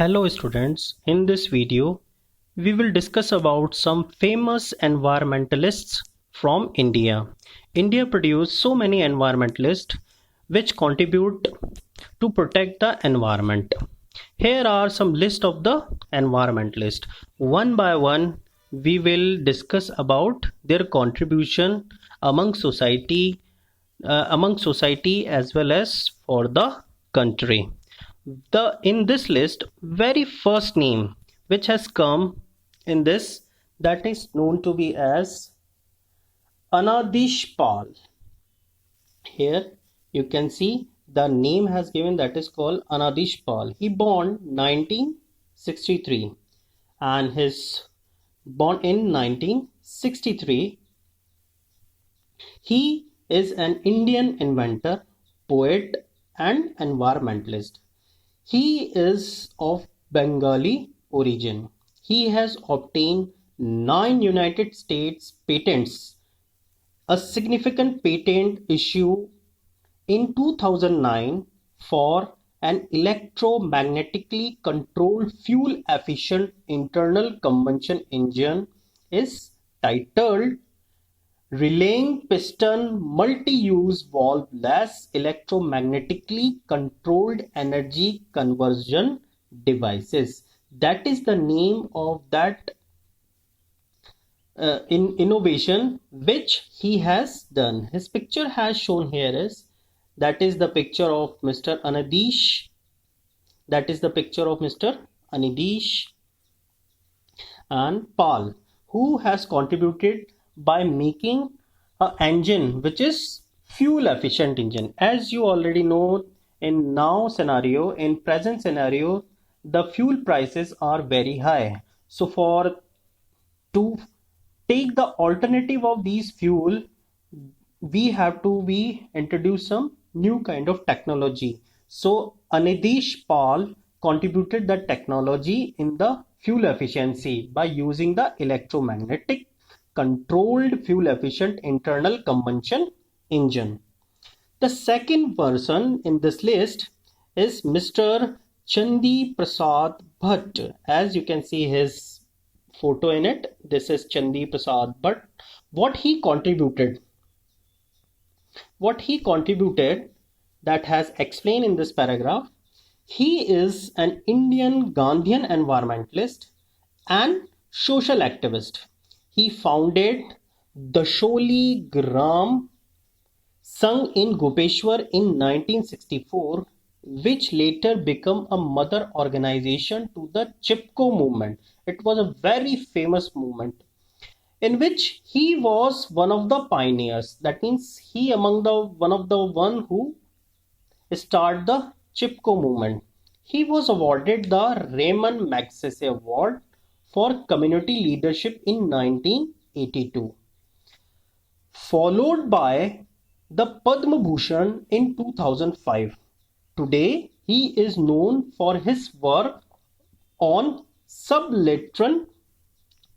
Hello students, in this video we will discuss about some famous environmentalists from India. India produced so many environmentalists which contribute to protect the environment. Here are some list of the environmentalists. One by one we will discuss about their contribution among society as well as for the country. The in this list, very first name which has come in this, that is known to be as Anadish Pal. Here you can see the name has given, that is called Anadish Pal. He born 1963 and his born in 1963. He is an Indian inventor, poet and environmentalist. He is of Bengali origin. He has obtained 9 United States patents, a significant patent issue in 2009 for an electromagnetically controlled fuel-efficient internal combustion engine is titled Relaying Piston Multi-Use Valve-less Electromagnetically Controlled Energy Conversion Devices. That is the name of that innovation which he has done. His picture has shown here is, that is the picture of Mr. Anadish. That is the picture of Mr. Anadish and Pal, who has contributed by making an engine which is fuel efficient engine. As you already know, in present scenario, the fuel prices are very high. So to take the alternative of these fuel, we have to introduce some new kind of technology. So Anadish Pal contributed the technology in the fuel efficiency by using the electromagnetic controlled fuel efficient internal combustion engine. The second person in this list is Mr. Chandi Prasad Bhatt. As you can see his photo in it, this is Chandi Prasad Bhatt. What he contributed that has explained in this paragraph. He is an Indian Gandhian environmentalist and social activist. He founded Dasholi Gram Sangh in Gopeshwar in 1964, which later became a mother organization to the Chipko movement. It was a very famous movement in which he was one of the pioneers. That means he one of the one who started the Chipko movement. He was awarded the Raymond Magsaysay Award for community leadership in 1982, followed by the Padma Bhushan in 2005. Today, he is known for his work on subaltern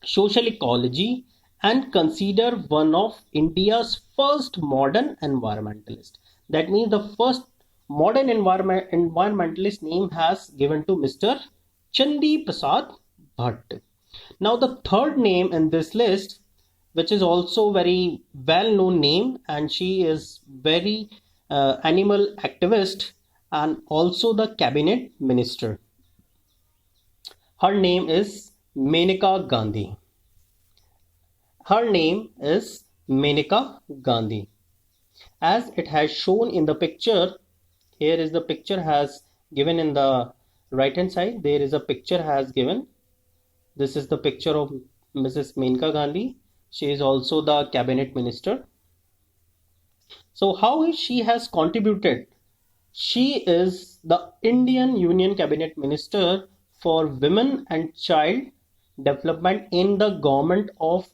social ecology and considered one of India's first modern environmentalists. That means the first modern environmentalist name has given to Mr. Chandi Prasad Bhatt. Now the third name in this list, which is also very well known name, and she is very animal activist and also the cabinet minister. Her name is Maneka Gandhi. Her name is Maneka Gandhi. As it has shown in the picture, here is the picture has given in the right hand side. There is a picture has given. This is the picture of Mrs. Maneka Gandhi. She is also the cabinet minister. So how she has contributed? She is the Indian Union Cabinet Minister for Women and Child Development in the government of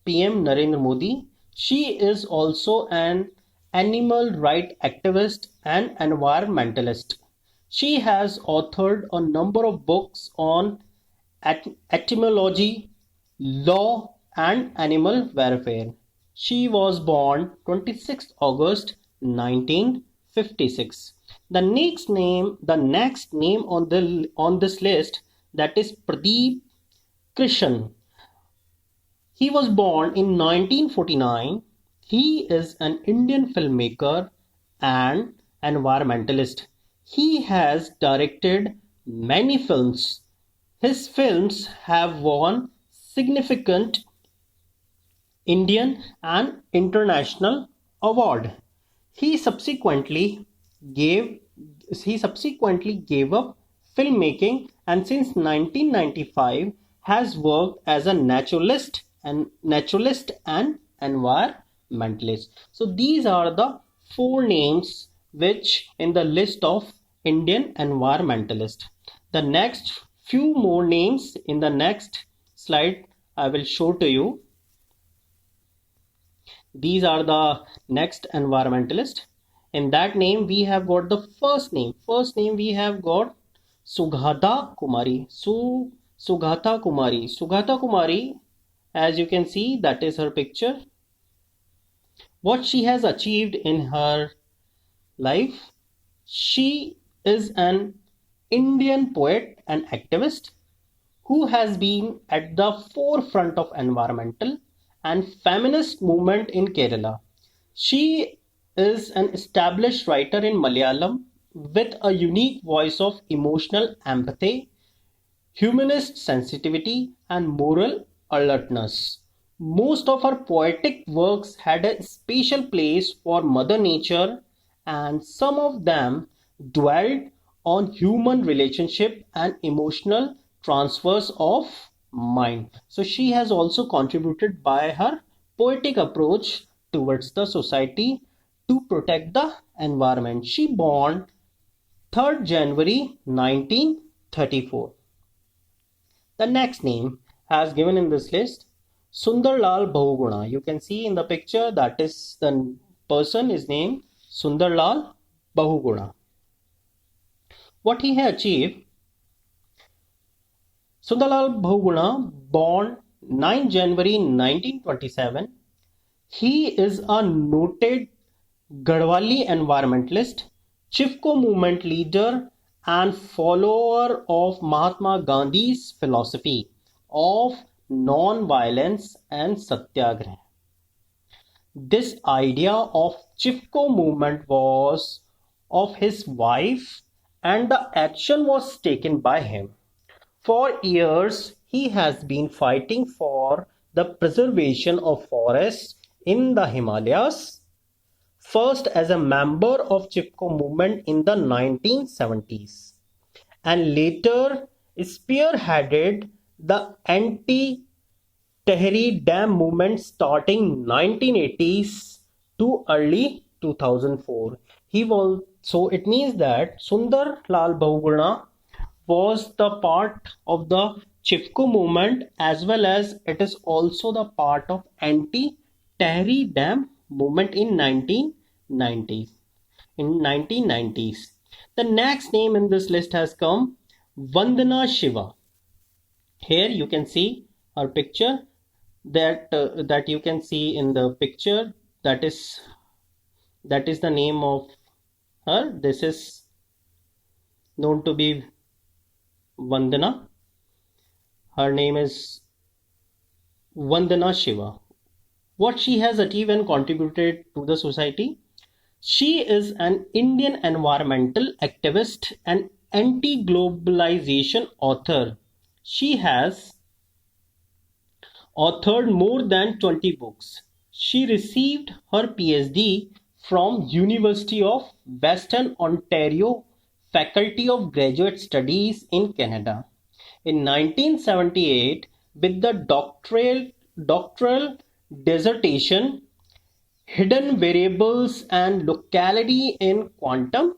PM Narendra Modi. She is also an animal rights activist and environmentalist. She has authored a number of books on etymology, law and animal welfare. She was born 26 August 1956. The next name on this list, that is Pradeep Krishan. He was born in 1949. He is an Indian filmmaker and environmentalist. He has directed many films. His films have won significant Indian and international award. He subsequently gave he subsequently gave up filmmaking, and since 1995 has worked as a naturalist and environmentalist. So these are the four names which in the list of Indian environmentalist. The next few more names in the next slide I will show to you. These are the next environmentalist. In that name we have got the first name. First name we have got Sugata Kumari. Sugata Kumari. Sugata Kumari, as you can see, that is her picture. What she has achieved in her life: she is an Indian poet and activist who has been at the forefront of environmental and feminist movement in Kerala. She is an established writer in Malayalam with a unique voice of emotional empathy, humanist sensitivity, and moral alertness. Most of her poetic works had a special place for Mother Nature, and some of them dwelled on human relationship and emotional transfers of mind. So she has also contributed by her poetic approach towards the society to protect the environment. She born 3rd January 1934. The next name as given in this list, Sundarlal Bahuguna. You can see in the picture that is the person is named Sundarlal Bahuguna. What he had achieved: Sundarlal Bahuguna, born 9 January 1927. He is a noted Garhwali environmentalist, Chipko movement leader, and follower of Mahatma Gandhi's philosophy of non-violence and satyagrah. This idea of Chipko movement was of his wife, and the action was taken by him. For years, he has been fighting for the preservation of forests in the Himalayas, first as a member of Chipko movement in the 1970s, and later spearheaded the anti-Tehri Dam movement starting 1980s to early 2004. So it means that Sundar Lal Bahuguna was the part of the Chipko movement, as well as it is also the part of anti-Tehri Dam movement in 1990s. The next name in this list has come, Vandana Shiva. Here you can see her picture, that you can see in the picture, that is the name of her. This is known to be Vandana. Her name is Vandana Shiva. What she has achieved and contributed to the society: she is an Indian environmental activist and anti-globalization author. She has authored more than 20 books. She received her PhD from University of Western Ontario Faculty of Graduate Studies in Canada. In 1978, with the doctoral dissertation Hidden Variables and Locality in Quantum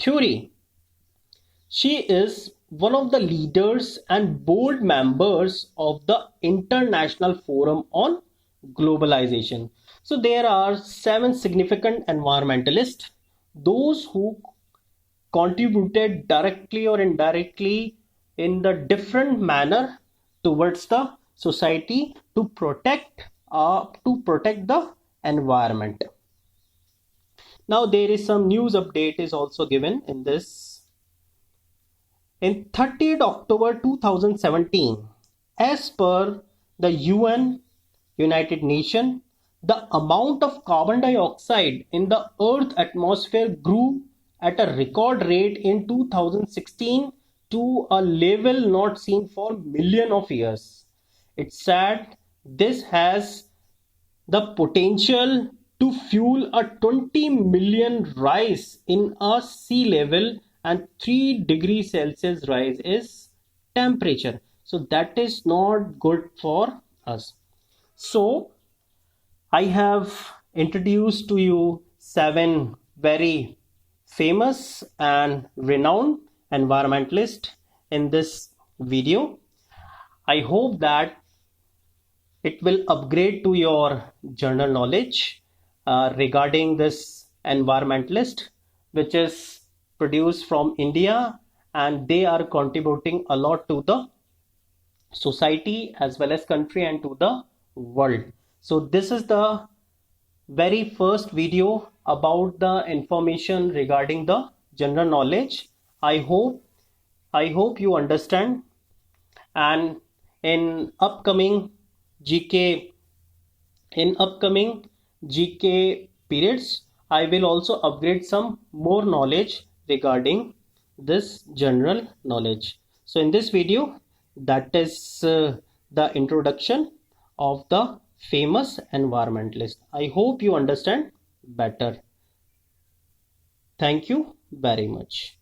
Theory, she is one of the leaders and board members of the International Forum on Globalization. So there are 7 significant environmentalists, those who contributed directly or indirectly in the different manner towards the society to protect the environment. Now there is some news update is also given in this. In 30th October 2017, as per the UN, United Nations, the amount of carbon dioxide in the Earth atmosphere grew at a record rate in 2016 to a level not seen for millions of years. It's sad. This has the potential to fuel a 20 million rise in a sea level, and 3 degrees Celsius rise is temperature. So that is not good for us. So I have introduced to you 7 very famous and renowned environmentalists in this video. I hope that it will upgrade to your general knowledge regarding this environmentalist, which is produced from India, and they are contributing a lot to the society as well as country and to the world. So this is the very first video about the information regarding the general knowledge. I hope you understand, and in upcoming GK GK periods, I will also upgrade some more knowledge regarding this general knowledge. So in this video, that is the introduction of the famous environmentalist. I hope you understand better. Thank you very much.